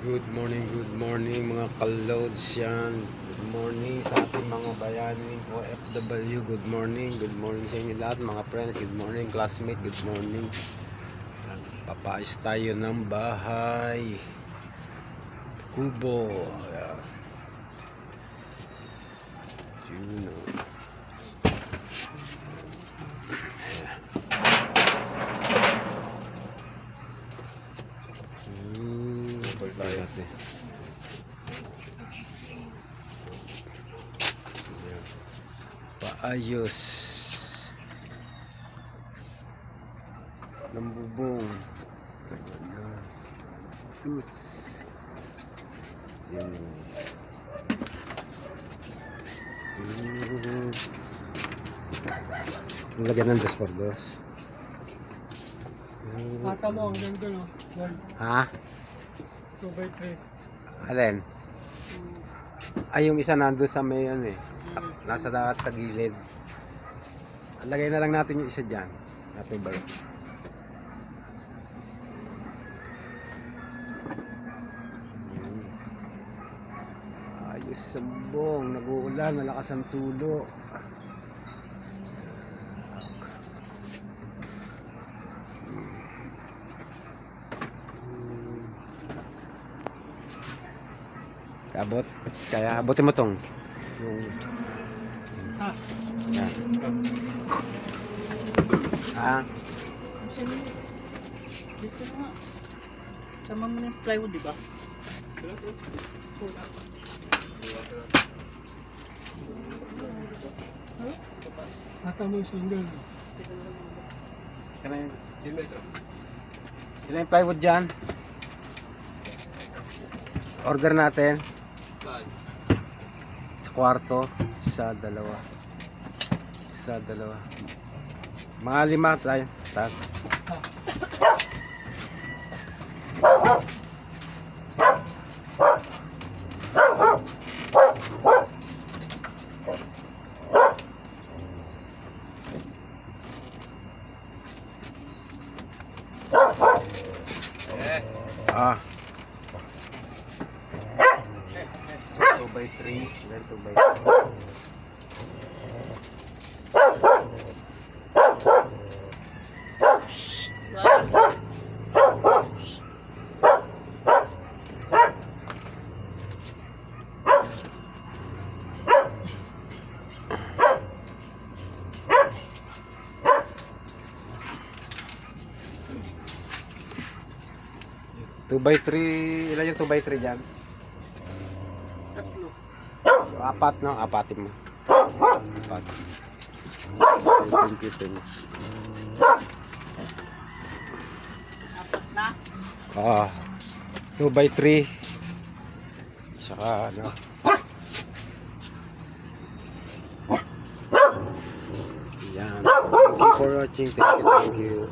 Good morning mga kalods yan. Good morning sa ating mga bayaning OFW. Good morning sa inyo lahat mga friends. Good morning classmate, good morning. Papaayos tayo ng bahay. Kubo. Ayan. Juno. Tayo natin. Paayos ng bubong. Toots. Lagyan ng 2x2. Mata mo ang ganda, no? Ha? 2x3. Alin? Ay, yung isa nandun sa may ano eh. Nasa tagilid. Lagay na lang natin yung isa dyan. Natin ba? Ayos sambong. Nag-uulan. Malakas ang tulo. Abot. Kaya abutin mo tong yung yan. Dito nga. Sama mo na yung plywood, di ba? Mata mo yung single. Ilan yung plywood dyan? Order natin. Sa kwarto. Isa, dalawa. Mga 5 tayo. Tag. Ah. 2x3, then 2x3. Two by three, ilan yung 2x3 dyan? 3. 4, no? Apatin mo. 4. Pinkitin mo. 4 na? Ah, 2x3. Saka ano. Yan. Thank you for watching. Thank you.